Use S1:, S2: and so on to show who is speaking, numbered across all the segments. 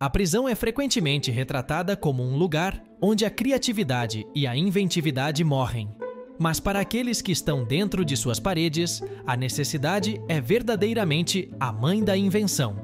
S1: A prisão é frequentemente retratada como um lugar onde a criatividade e a inventividade morrem. Mas para aqueles que estão dentro de suas paredes, a necessidade é verdadeiramente a mãe da invenção.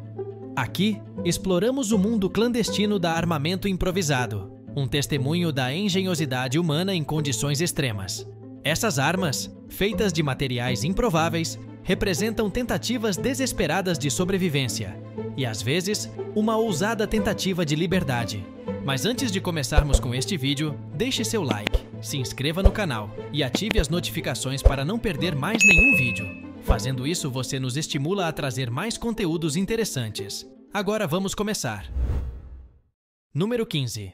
S1: Aqui, exploramos o mundo clandestino da armamento improvisado, um testemunho da engenhosidade humana em condições extremas. Essas armas, feitas de materiais improváveis, representam tentativas desesperadas de sobrevivência e, às vezes, uma ousada tentativa de liberdade. Mas antes de começarmos com este vídeo, deixe seu like, se inscreva no canal e ative as notificações para não perder mais nenhum vídeo. Fazendo isso, você nos estimula a trazer mais conteúdos interessantes. Agora vamos começar. Número 15.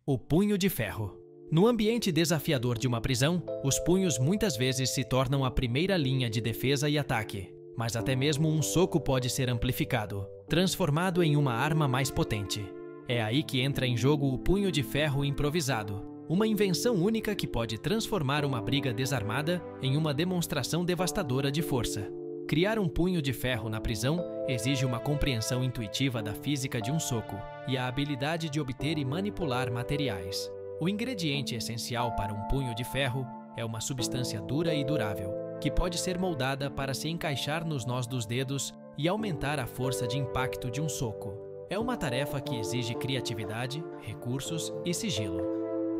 S1: O punho de ferro. No ambiente desafiador de uma prisão, os punhos muitas vezes se tornam a primeira linha de defesa e ataque. Mas até mesmo um soco pode ser amplificado, transformado em uma arma mais potente. É aí que entra em jogo o punho de ferro improvisado, uma invenção única que pode transformar uma briga desarmada em uma demonstração devastadora de força. Criar um punho de ferro na prisão exige uma compreensão intuitiva da física de um soco e a habilidade de obter e manipular materiais. O ingrediente essencial para um punho de ferro é uma substância dura e durável, que pode ser moldada para se encaixar nos nós dos dedos e aumentar a força de impacto de um soco. É uma tarefa que exige criatividade, recursos e sigilo.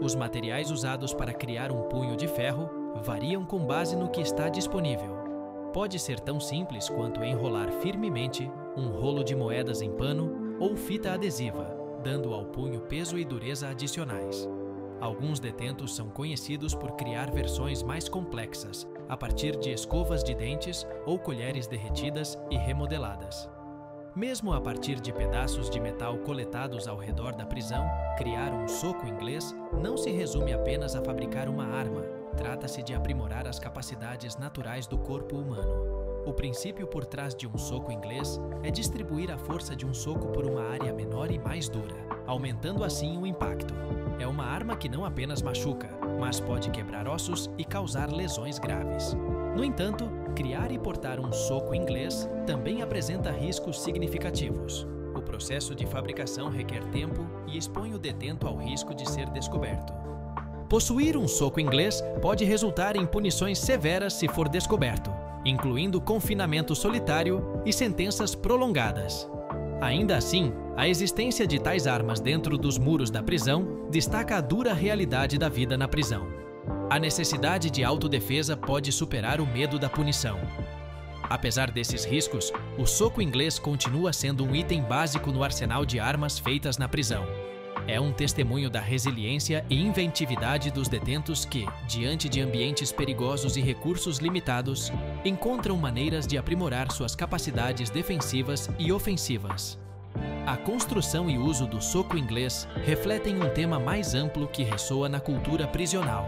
S1: Os materiais usados para criar um punho de ferro variam com base no que está disponível. Pode ser tão simples quanto enrolar firmemente um rolo de moedas em pano ou fita adesiva, dando ao punho peso e dureza adicionais. Alguns detentos são conhecidos por criar versões mais complexas, a partir de escovas de dentes ou colheres derretidas e remodeladas. Mesmo a partir de pedaços de metal coletados ao redor da prisão, criar um soco inglês não se resume apenas a fabricar uma arma. Trata-se de aprimorar as capacidades naturais do corpo humano. O princípio por trás de um soco inglês é distribuir a força de um soco por uma área menor e mais dura, aumentando assim o impacto. É uma arma que não apenas machuca, mas pode quebrar ossos e causar lesões graves. No entanto, criar e portar um soco inglês também apresenta riscos significativos. O processo de fabricação requer tempo e expõe o detento ao risco de ser descoberto. Possuir um soco inglês pode resultar em punições severas se for descoberto, incluindo confinamento solitário e sentenças prolongadas. Ainda assim, a existência de tais armas dentro dos muros da prisão destaca a dura realidade da vida na prisão. A necessidade de autodefesa pode superar o medo da punição. Apesar desses riscos, o soco inglês continua sendo um item básico no arsenal de armas feitas na prisão. É um testemunho da resiliência e inventividade dos detentos que, diante de ambientes perigosos e recursos limitados, encontram maneiras de aprimorar suas capacidades defensivas e ofensivas. A construção e uso do soco inglês refletem um tema mais amplo que ressoa na cultura prisional: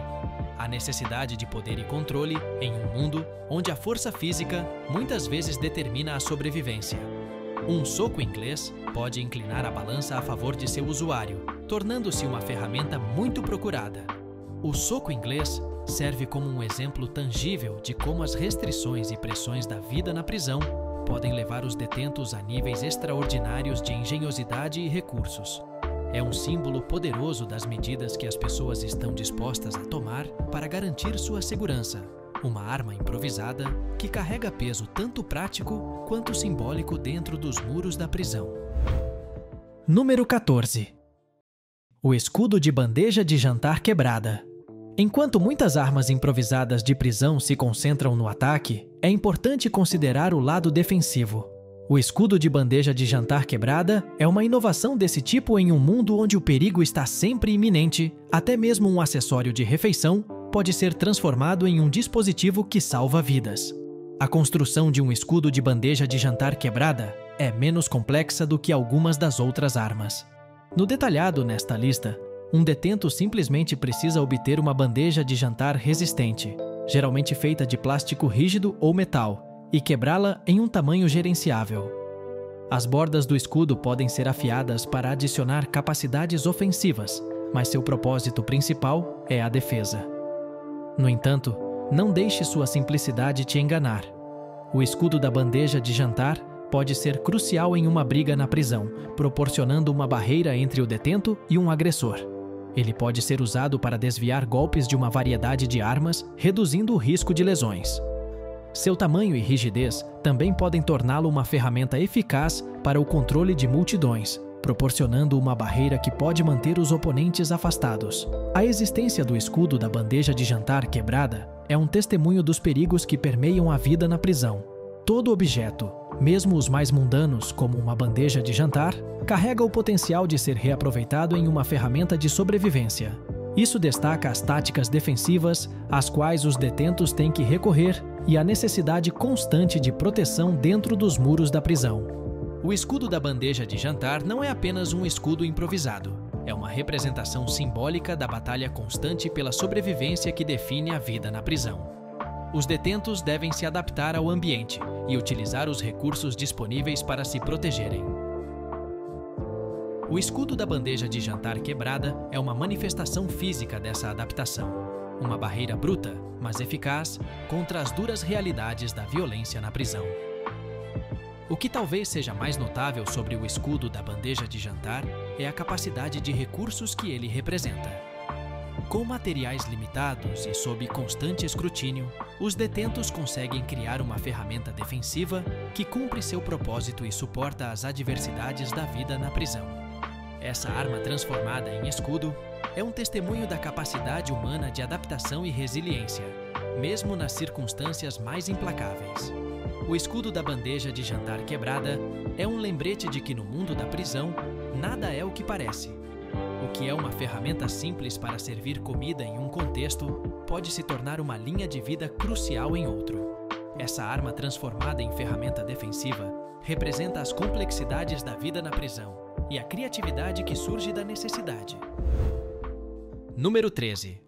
S1: a necessidade de poder e controle em um mundo onde a força física muitas vezes determina a sobrevivência. Um soco inglês pode inclinar a balança a favor de seu usuário, tornando-se uma ferramenta muito procurada. O soco inglês serve como um exemplo tangível de como as restrições e pressões da vida na prisão podem levar os detentos a níveis extraordinários de engenhosidade e recursos. É um símbolo poderoso das medidas que as pessoas estão dispostas a tomar para garantir sua segurança. Uma arma improvisada que carrega peso tanto prático quanto simbólico dentro dos muros da prisão. Número 14. O escudo de bandeja de jantar quebrada. Enquanto muitas armas improvisadas de prisão se concentram no ataque, é importante considerar o lado defensivo. O escudo de bandeja de jantar quebrada é uma inovação desse tipo em um mundo onde o perigo está sempre iminente. Até mesmo um acessório de refeição pode ser transformado em um dispositivo que salva vidas. A construção de um escudo de bandeja de jantar quebrada é menos complexa do que algumas das outras armas. No detalhado nesta lista, um detento simplesmente precisa obter uma bandeja de jantar resistente, geralmente feita de plástico rígido ou metal, e quebrá-la em um tamanho gerenciável. As bordas do escudo podem ser afiadas para adicionar capacidades ofensivas, mas seu propósito principal é a defesa. No entanto, não deixe sua simplicidade te enganar. O escudo da bandeja de jantar pode ser crucial em uma briga na prisão, proporcionando uma barreira entre o detento e um agressor. Ele pode ser usado para desviar golpes de uma variedade de armas, reduzindo o risco de lesões. Seu tamanho e rigidez também podem torná-lo uma ferramenta eficaz para o controle de multidões, proporcionando uma barreira que pode manter os oponentes afastados. A existência do escudo da bandeja de jantar quebrada é um testemunho dos perigos que permeiam a vida na prisão. Todo objeto, mesmo os mais mundanos, como uma bandeja de jantar, carrega o potencial de ser reaproveitado em uma ferramenta de sobrevivência. Isso destaca as táticas defensivas às quais os detentos têm que recorrer e a necessidade constante de proteção dentro dos muros da prisão. O escudo da bandeja de jantar não é apenas um escudo improvisado. É uma representação simbólica da batalha constante pela sobrevivência que define a vida na prisão. Os detentos devem se adaptar ao ambiente e utilizar os recursos disponíveis para se protegerem. O escudo da bandeja de jantar quebrada é uma manifestação física dessa adaptação. Uma barreira bruta, mas eficaz, contra as duras realidades da violência na prisão. O que talvez seja mais notável sobre o escudo da bandeja de jantar é a capacidade de recursos que ele representa. Com materiais limitados e sob constante escrutínio, os detentos conseguem criar uma ferramenta defensiva que cumpre seu propósito e suporta as adversidades da vida na prisão. Essa arma transformada em escudo é um testemunho da capacidade humana de adaptação e resiliência, mesmo nas circunstâncias mais implacáveis. O escudo da bandeja de jantar quebrada é um lembrete de que no mundo da prisão, nada é o que parece. O que é uma ferramenta simples para servir comida em um contexto, pode se tornar uma linha de vida crucial em outro. Essa arma transformada em ferramenta defensiva representa as complexidades da vida na prisão e a criatividade que surge da necessidade. Número 13.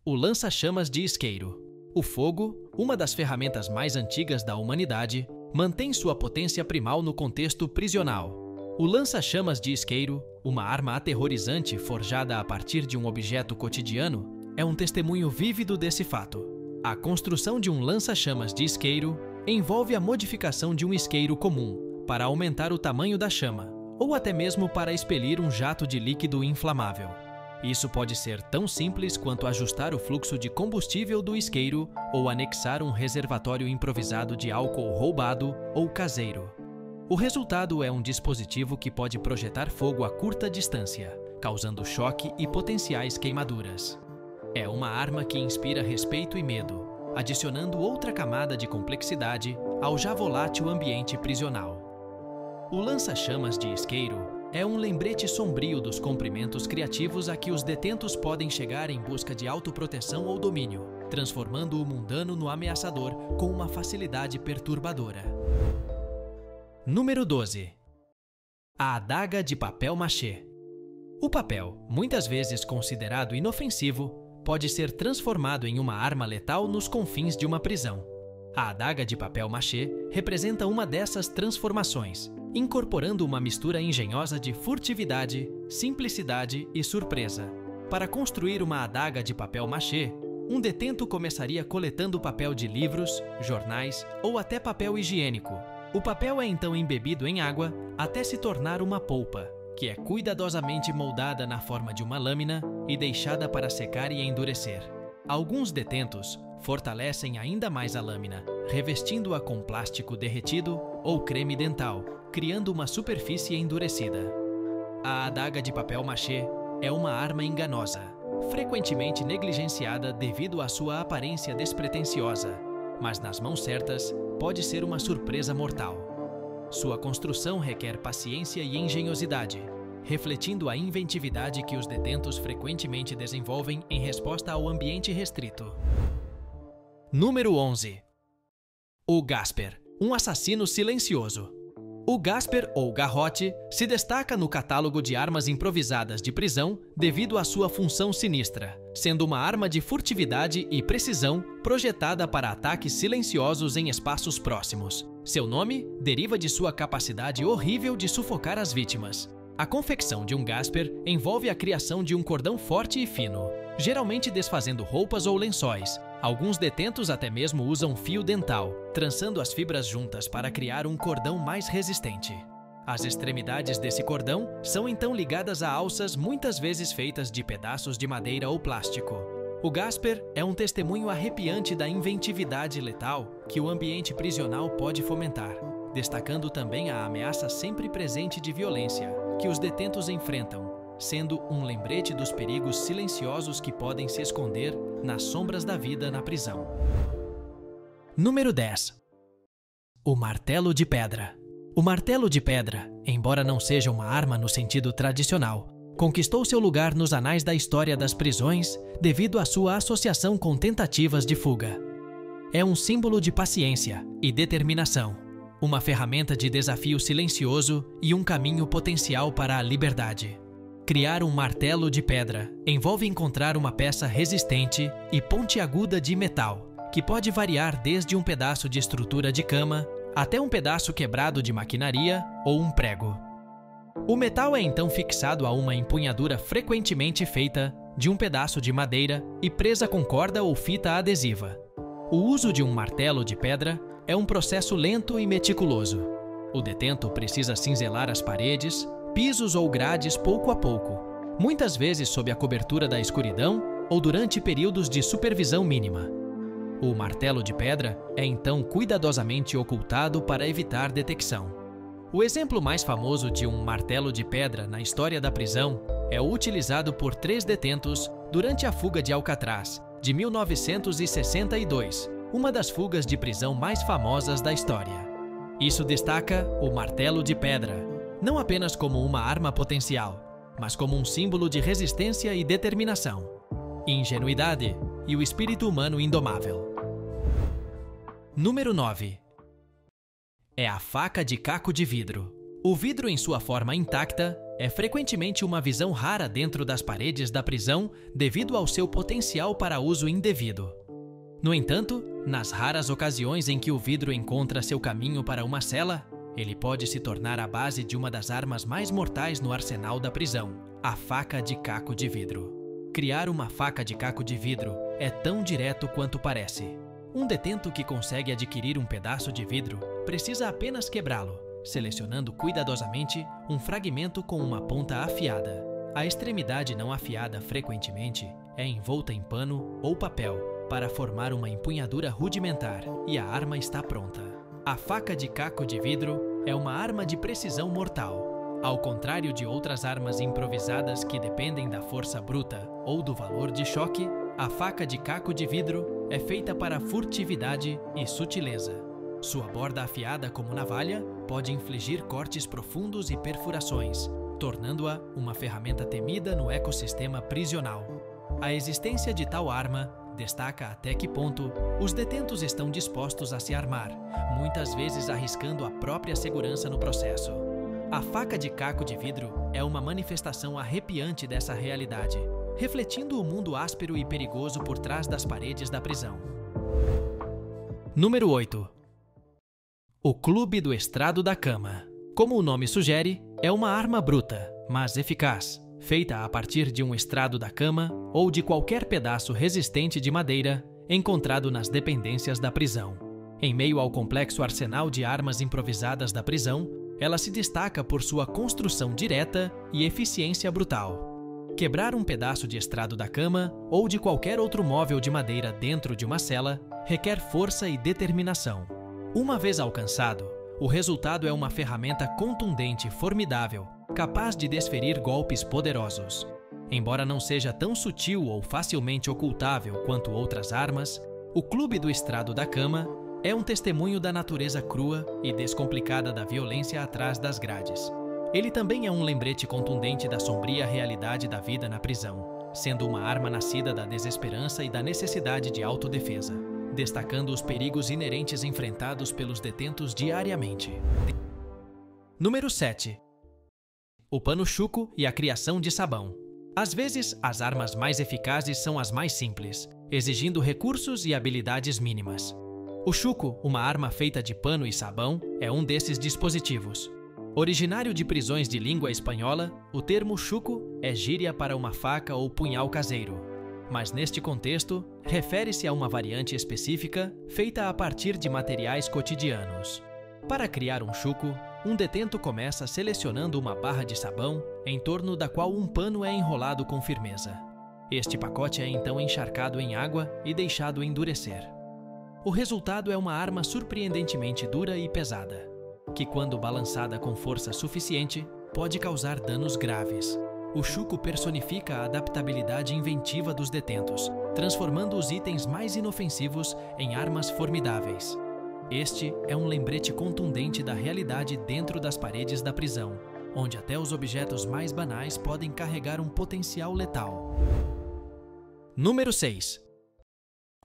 S1: O lança-chamas de isqueiro. O fogo, uma das ferramentas mais antigas da humanidade, mantém sua potência primal no contexto prisional. O lança-chamas de isqueiro, uma arma aterrorizante forjada a partir de um objeto cotidiano, é um testemunho vívido desse fato. A construção de um lança-chamas de isqueiro envolve a modificação de um isqueiro comum para aumentar o tamanho da chama, ou até mesmo para expelir um jato de líquido inflamável. Isso pode ser tão simples quanto ajustar o fluxo de combustível do isqueiro ou anexar um reservatório improvisado de álcool roubado ou caseiro. O resultado é um dispositivo que pode projetar fogo a curta distância, causando choque e potenciais queimaduras. É uma arma que inspira respeito e medo, adicionando outra camada de complexidade ao já volátil ambiente prisional. O lança-chamas de isqueiro é um lembrete sombrio dos comprimentos criativos a que os detentos podem chegar em busca de autoproteção ou domínio, transformando o mundano no ameaçador com uma facilidade perturbadora. Número 12. A adaga de papel machê. O papel, muitas vezes considerado inofensivo, pode ser transformado em uma arma letal nos confins de uma prisão. A adaga de papel machê representa uma dessas transformações, incorporando uma mistura engenhosa de furtividade, simplicidade e surpresa. Para construir uma adaga de papel machê, um detento começaria coletando papel de livros, jornais ou até papel higiênico. O papel é então embebido em água até se tornar uma polpa, que é cuidadosamente moldada na forma de uma lâmina e deixada para secar e endurecer. Alguns detentos fortalecem ainda mais a lâmina, revestindo-a com plástico derretido ou creme dental, criando uma superfície endurecida. A adaga de papel machê é uma arma enganosa, frequentemente negligenciada devido à sua aparência despretensiosa, mas nas mãos certas pode ser uma surpresa mortal. Sua construção requer paciência e engenhosidade, refletindo a inventividade que os detentos frequentemente desenvolvem em resposta ao ambiente restrito. Número 11. O Gasper, um assassino silencioso. O Gasper, ou garrote, se destaca no catálogo de armas improvisadas de prisão devido à sua função sinistra, sendo uma arma de furtividade e precisão projetada para ataques silenciosos em espaços próximos. Seu nome deriva de sua capacidade horrível de sufocar as vítimas. A confecção de um Gasper envolve a criação de um cordão forte e fino, geralmente desfazendo roupas ou lençóis, Alguns detentos até mesmo usam fio dental, trançando as fibras juntas para criar um cordão mais resistente. As extremidades desse cordão são então ligadas a alças muitas vezes feitas de pedaços de madeira ou plástico. O Gasper é um testemunho arrepiante da inventividade letal que o ambiente prisional pode fomentar, destacando também a ameaça sempre presente de violência que os detentos enfrentam, sendo um lembrete dos perigos silenciosos que podem se esconder nas sombras da vida na prisão. Número 10. O martelo de pedra. O martelo de pedra, embora não seja uma arma no sentido tradicional, conquistou seu lugar nos anais da história das prisões devido à sua associação com tentativas de fuga. É um símbolo de paciência e determinação, uma ferramenta de desafio silencioso e um caminho potencial para a liberdade. Criar um martelo de pedra envolve encontrar uma peça resistente e pontiaguda de metal, que pode variar desde um pedaço de estrutura de cama até um pedaço quebrado de maquinaria ou um prego. O metal é então fixado a uma empunhadura frequentemente feita de um pedaço de madeira e presa com corda ou fita adesiva. O uso de um martelo de pedra é um processo lento e meticuloso. O detento precisa cinzelar as paredes, pisos ou grades pouco a pouco, muitas vezes sob a cobertura da escuridão ou durante períodos de supervisão mínima. O martelo de pedra é então cuidadosamente ocultado para evitar detecção. O exemplo mais famoso de um martelo de pedra na história da prisão é o utilizado por 3 detentos durante a fuga de Alcatraz, de 1962, uma das fugas de prisão mais famosas da história. Isso destaca o martelo de pedra, não apenas como uma arma potencial, mas como um símbolo de resistência e determinação, ingenuidade e o espírito humano indomável. Número 9. É a faca de caco de vidro. O vidro em sua forma intacta é frequentemente uma visão rara dentro das paredes da prisão devido ao seu potencial para uso indevido. No entanto, nas raras ocasiões em que o vidro encontra seu caminho para uma cela, ele pode se tornar a base de uma das armas mais mortais no arsenal da prisão, a faca de caco de vidro. Criar uma faca de caco de vidro é tão direto quanto parece. Um detento que consegue adquirir um pedaço de vidro precisa apenas quebrá-lo, selecionando cuidadosamente um fragmento com uma ponta afiada. A extremidade não afiada frequentemente é envolta em pano ou papel para formar uma empunhadura rudimentar e a arma está pronta. A faca de caco de vidro é uma arma de precisão mortal. Ao contrário de outras armas improvisadas que dependem da força bruta ou do valor de choque, a faca de caco de vidro é feita para furtividade e sutileza. Sua borda afiada como navalha pode infligir cortes profundos e perfurações, tornando-a uma ferramenta temida no ecossistema prisional. A existência de tal arma destaca até que ponto os detentos estão dispostos a se armar, muitas vezes arriscando a própria segurança no processo. A faca de caco de vidro é uma manifestação arrepiante dessa realidade, refletindo o mundo áspero e perigoso por trás das paredes da prisão. Número 8. O Clube do Estrado da Cama. Como o nome sugere, é uma arma bruta, mas eficaz, feita a partir de um estrado da cama ou de qualquer pedaço resistente de madeira encontrado nas dependências da prisão. Em meio ao complexo arsenal de armas improvisadas da prisão, ela se destaca por sua construção direta e eficiência brutal. Quebrar um pedaço de estrado da cama ou de qualquer outro móvel de madeira dentro de uma cela requer força e determinação. Uma vez alcançado, o resultado é uma ferramenta contundente e formidável, capaz de desferir golpes poderosos. Embora não seja tão sutil ou facilmente ocultável quanto outras armas, o Clube do Estrado da Cama é um testemunho da natureza crua e descomplicada da violência atrás das grades. Ele também é um lembrete contundente da sombria realidade da vida na prisão, sendo uma arma nascida da desesperança e da necessidade de autodefesa, destacando os perigos inerentes enfrentados pelos detentos diariamente. Número 7. O pano chuco e a criação de sabão. Às vezes, as armas mais eficazes são as mais simples, exigindo recursos e habilidades mínimas. O chuco, uma arma feita de pano e sabão, é um desses dispositivos. Originário de prisões de língua espanhola, o termo chuco é gíria para uma faca ou punhal caseiro. mas neste contexto, refere-se a uma variante específica feita a partir de materiais cotidianos. Para criar um chuco, um detento começa selecionando uma barra de sabão em torno da qual um pano é enrolado com firmeza. Este pacote é então encharcado em água e deixado endurecer. O resultado é uma arma surpreendentemente dura e pesada, que, quando balançada com força suficiente, pode causar danos graves. O chuco personifica a adaptabilidade inventiva dos detentos, transformando os itens mais inofensivos em armas formidáveis. Este é um lembrete contundente da realidade dentro das paredes da prisão, onde até os objetos mais banais podem carregar um potencial letal. Número 6.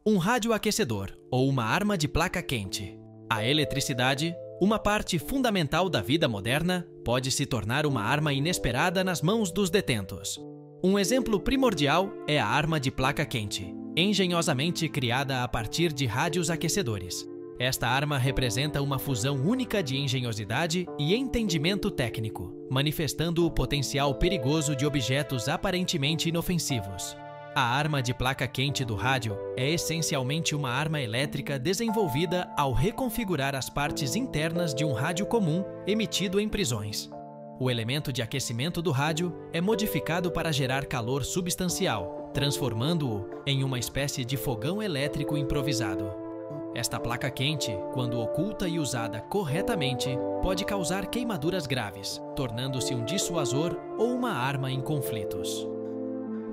S1: Um radioaquecedor ou uma arma de placa quente. A eletricidade, uma parte fundamental da vida moderna, pode se tornar uma arma inesperada nas mãos dos detentos. Um exemplo primordial é a arma de placa quente, engenhosamente criada a partir de rádios aquecedores. Esta arma representa uma fusão única de engenhosidade e entendimento técnico, manifestando o potencial perigoso de objetos aparentemente inofensivos. A arma de placa quente do rádio é essencialmente uma arma elétrica desenvolvida ao reconfigurar as partes internas de um rádio comum emitido em prisões. O elemento de aquecimento do rádio é modificado para gerar calor substancial, transformando-o em uma espécie de fogão elétrico improvisado. Esta placa quente, quando oculta e usada corretamente, pode causar queimaduras graves, tornando-se um dissuasor ou uma arma em conflitos.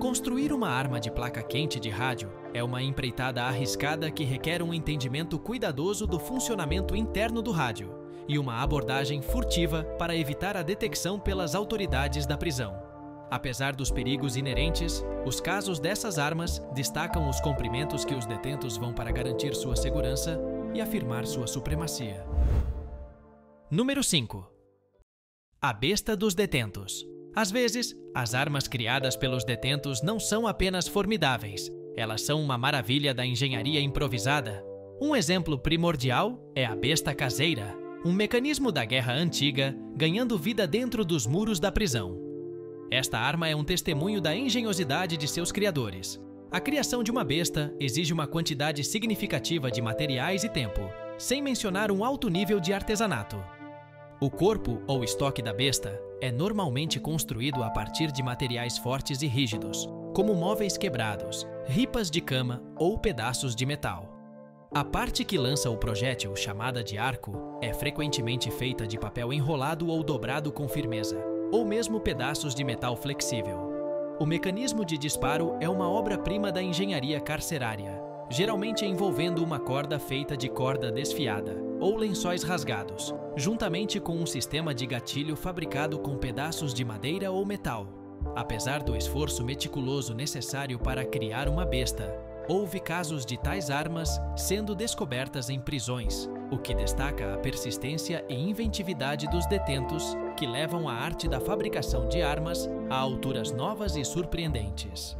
S1: Construir uma arma de placa quente de rádio é uma empreitada arriscada que requer um entendimento cuidadoso do funcionamento interno do rádio e uma abordagem furtiva para evitar a detecção pelas autoridades da prisão. Apesar dos perigos inerentes, os casos dessas armas destacam os comprimentos que os detentos vão para garantir sua segurança e afirmar sua supremacia. Número 5. A besta dos detentos. Às vezes, as armas criadas pelos detentos não são apenas formidáveis, elas são uma maravilha da engenharia improvisada. Um exemplo primordial é a besta caseira, um mecanismo da guerra antiga ganhando vida dentro dos muros da prisão. Esta arma é um testemunho da engenhosidade de seus criadores. A criação de uma besta exige uma quantidade significativa de materiais e tempo, sem mencionar um alto nível de artesanato. O corpo ou estoque da besta é normalmente construído a partir de materiais fortes e rígidos, como móveis quebrados, ripas de cama ou pedaços de metal. A parte que lança o projétil, chamada de arco, é frequentemente feita de papel enrolado ou dobrado com firmeza, ou mesmo pedaços de metal flexível. O mecanismo de disparo é uma obra-prima da engenharia carcerária, geralmente envolvendo uma corda feita de corda desfiada ou lençóis rasgados, juntamente com um sistema de gatilho fabricado com pedaços de madeira ou metal. Apesar do esforço meticuloso necessário para criar uma besta, houve casos de tais armas sendo descobertas em prisões, o que destaca a persistência e inventividade dos detentos que levam a arte da fabricação de armas a alturas novas e surpreendentes.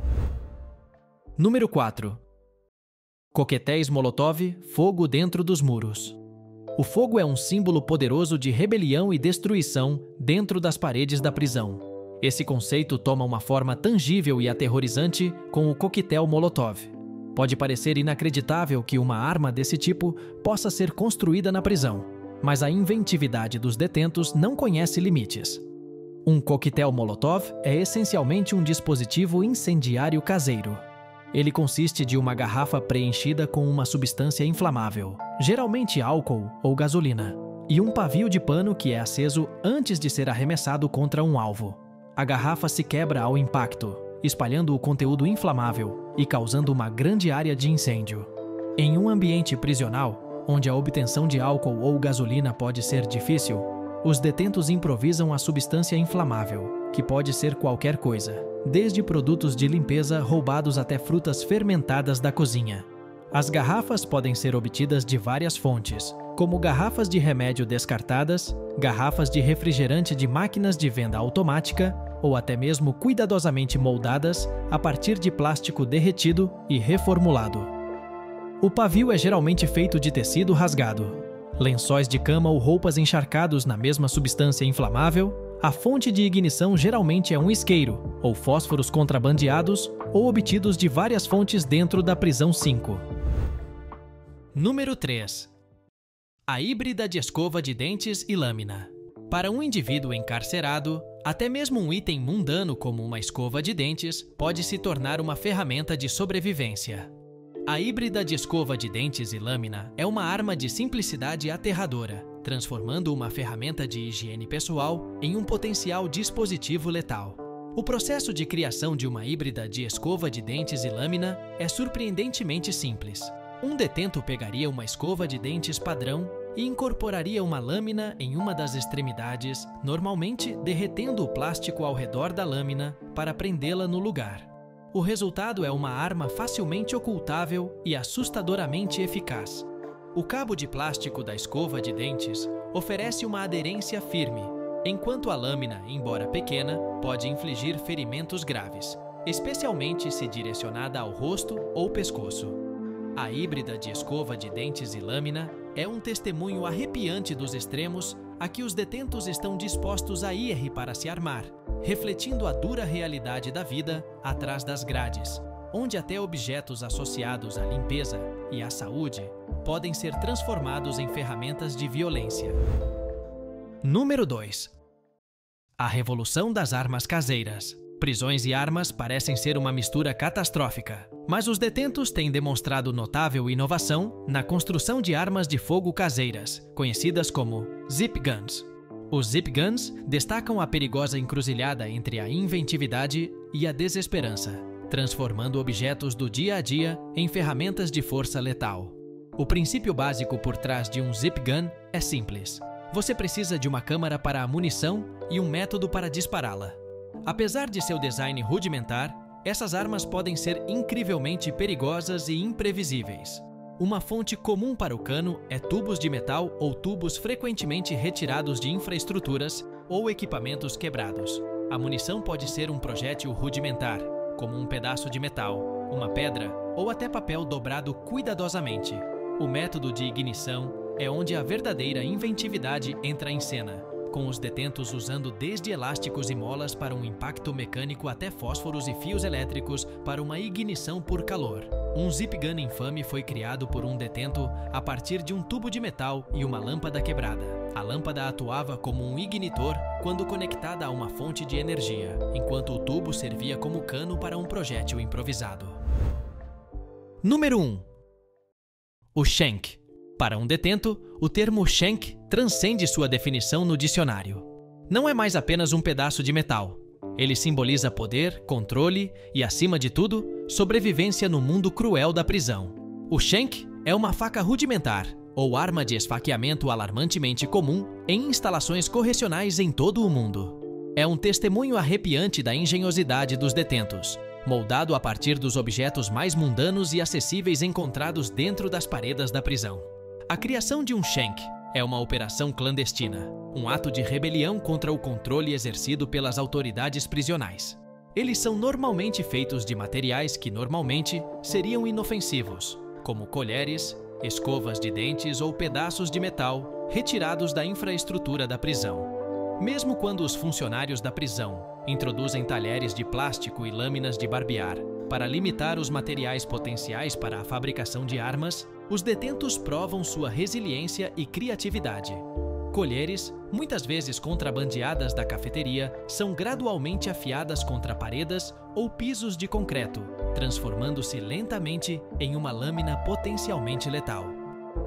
S1: Número 4. Coquetéis Molotov, fogo dentro dos muros. O fogo é um símbolo poderoso de rebelião e destruição dentro das paredes da prisão. Esse conceito toma uma forma tangível e aterrorizante com o coquetel Molotov. Pode parecer inacreditável que uma arma desse tipo possa ser construída na prisão, mas a inventividade dos detentos não conhece limites. Um coquetel Molotov é essencialmente um dispositivo incendiário caseiro. Ele consiste de uma garrafa preenchida com uma substância inflamável, geralmente álcool ou gasolina, e um pavio de pano que é aceso antes de ser arremessado contra um alvo. A garrafa se quebra ao impacto, espalhando o conteúdo inflamável e causando uma grande área de incêndio. Em um ambiente prisional, onde a obtenção de álcool ou gasolina pode ser difícil, os detentos improvisam a substância inflamável, que pode ser qualquer coisa, desde produtos de limpeza roubados até frutas fermentadas da cozinha. As garrafas podem ser obtidas de várias fontes, como garrafas de remédio descartadas, garrafas de refrigerante de máquinas de venda automática ou até mesmo cuidadosamente moldadas a partir de plástico derretido e reformulado. O pavio é geralmente feito de tecido rasgado. Lençóis de cama ou roupas encharcados na mesma substância inflamável. A fonte de ignição geralmente é um isqueiro, ou fósforos contrabandeados, ou obtidos de várias fontes dentro da prisão 5. Número 3. A híbrida de escova de dentes e lâmina. Para um indivíduo encarcerado, até mesmo um item mundano como uma escova de dentes pode se tornar uma ferramenta de sobrevivência. A híbrida de escova de dentes e lâmina é uma arma de simplicidade aterradora, transformando uma ferramenta de higiene pessoal em um potencial dispositivo letal. O processo de criação de uma híbrida de escova de dentes e lâmina é surpreendentemente simples. Um detento pegaria uma escova de dentes padrão e incorporaria uma lâmina em uma das extremidades, normalmente derretendo o plástico ao redor da lâmina para prendê-la no lugar. O resultado é uma arma facilmente ocultável e assustadoramente eficaz. O cabo de plástico da escova de dentes oferece uma aderência firme, enquanto a lâmina, embora pequena, pode infligir ferimentos graves, especialmente se direcionada ao rosto ou pescoço. A híbrida de escova de dentes e lâmina é um testemunho arrepiante dos extremos a que os detentos estão dispostos a ir para se armar, refletindo a dura realidade da vida atrás das grades, onde até objetos associados à limpeza e à saúde podem ser transformados em ferramentas de violência. Número 2. A revolução das armas caseiras. Prisões e armas parecem ser uma mistura catastrófica, mas os detentos têm demonstrado notável inovação na construção de armas de fogo caseiras, conhecidas como zip guns. Os zip guns destacam a perigosa encruzilhada entre a inventividade e a desesperança, transformando objetos do dia a dia em ferramentas de força letal. O princípio básico por trás de um zip gun é simples. Você precisa de uma câmara para a munição e um método para dispará-la. Apesar de seu design rudimentar, essas armas podem ser incrivelmente perigosas e imprevisíveis. Uma fonte comum para o cano é tubos de metal ou tubos frequentemente retirados de infraestruturas ou equipamentos quebrados. A munição pode ser um projétil rudimentar, como um pedaço de metal, uma pedra ou até papel dobrado cuidadosamente. O método de ignição é onde a verdadeira inventividade entra em cena, com os detentos usando desde elásticos e molas para um impacto mecânico até fósforos e fios elétricos para uma ignição por calor. Um zip gun infame foi criado por um detento a partir de um tubo de metal e uma lâmpada quebrada. A lâmpada atuava como um ignitor quando conectada a uma fonte de energia, enquanto o tubo servia como cano para um projétil improvisado. Número 1. O shank. Para um detento, o termo shank transcende sua definição no dicionário. Não é mais apenas um pedaço de metal. Ele simboliza poder, controle e, acima de tudo, sobrevivência no mundo cruel da prisão. O shank é uma faca rudimentar, ou arma de esfaqueamento alarmantemente comum em instalações correcionais em todo o mundo. É um testemunho arrepiante da engenhosidade dos detentos, moldado a partir dos objetos mais mundanos e acessíveis encontrados dentro das paredes da prisão. A criação de um shank é uma operação clandestina, um ato de rebelião contra o controle exercido pelas autoridades prisionais. Eles são normalmente feitos de materiais que normalmente seriam inofensivos, como colheres, escovas de dentes ou pedaços de metal retirados da infraestrutura da prisão. Mesmo quando os funcionários da prisão introduzem talheres de plástico e lâminas de barbear para limitar os materiais potenciais para a fabricação de armas, os detentos provam sua resiliência e criatividade. Colheres, muitas vezes contrabandeadas da cafeteria, são gradualmente afiadas contra paredes ou pisos de concreto, transformando-se lentamente em uma lâmina potencialmente letal.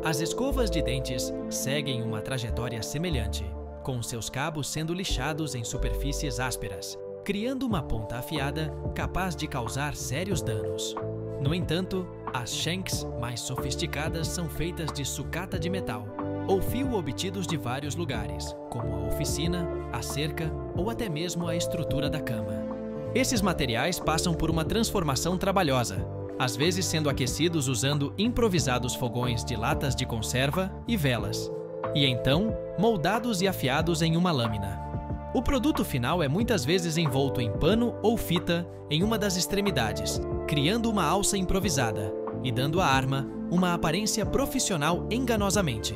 S1: As escovas de dentes seguem uma trajetória semelhante, com seus cabos sendo lixados em superfícies ásperas, criando uma ponta afiada capaz de causar sérios danos. No entanto, as shanks mais sofisticadas são feitas de sucata de metal ou fio obtidos de vários lugares, como a oficina, a cerca ou até mesmo a estrutura da cama. Esses materiais passam por uma transformação trabalhosa, às vezes sendo aquecidos usando improvisados fogões de latas de conserva e velas, e então moldados e afiados em uma lâmina. O produto final é muitas vezes envolto em pano ou fita em uma das extremidades, criando uma alça improvisada e dando à arma uma aparência profissional enganosamente.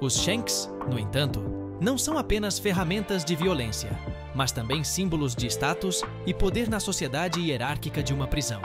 S1: Os shanks, no entanto, não são apenas ferramentas de violência. mas também símbolos de status e poder na sociedade hierárquica de uma prisão.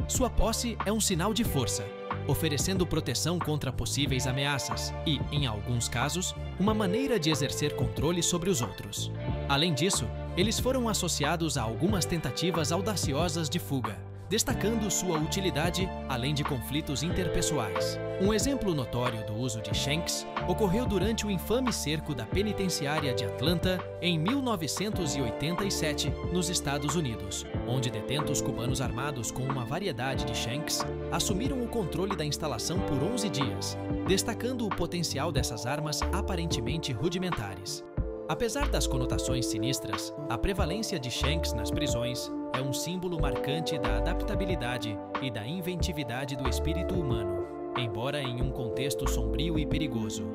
S1: Sua posse é um sinal de força, oferecendo proteção contra possíveis ameaças e, em alguns casos, uma maneira de exercer controle sobre os outros. Além disso, eles foram associados a algumas tentativas audaciosas de fuga, destacando sua utilidade além de conflitos interpessoais. Um exemplo notório do uso de Shanks ocorreu durante o infame cerco da penitenciária de Atlanta em 1987, nos Estados Unidos, onde detentos cubanos armados com uma variedade de Shanks assumiram o controle da instalação por 11 dias, destacando o potencial dessas armas aparentemente rudimentares. Apesar das conotações sinistras, a prevalência de Shanks nas prisões é um símbolo marcante da adaptabilidade e da inventividade do espírito humano, embora em um contexto sombrio e perigoso.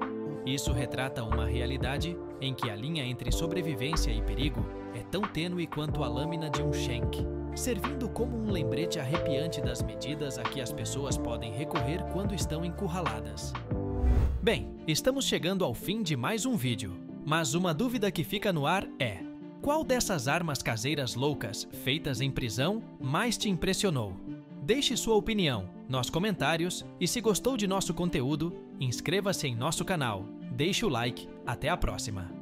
S1: Isso retrata uma realidade em que a linha entre sobrevivência e perigo é tão tênue quanto a lâmina de um Shank, servindo como um lembrete arrepiante das medidas a que as pessoas podem recorrer quando estão encurraladas. Bem, estamos chegando ao fim de mais um vídeo, mas uma dúvida que fica no ar é: qual dessas armas caseiras loucas, feitas em prisão, mais te impressionou? Deixe sua opinião nos comentários e se gostou de nosso conteúdo, inscreva-se em nosso canal, deixe o like, até a próxima!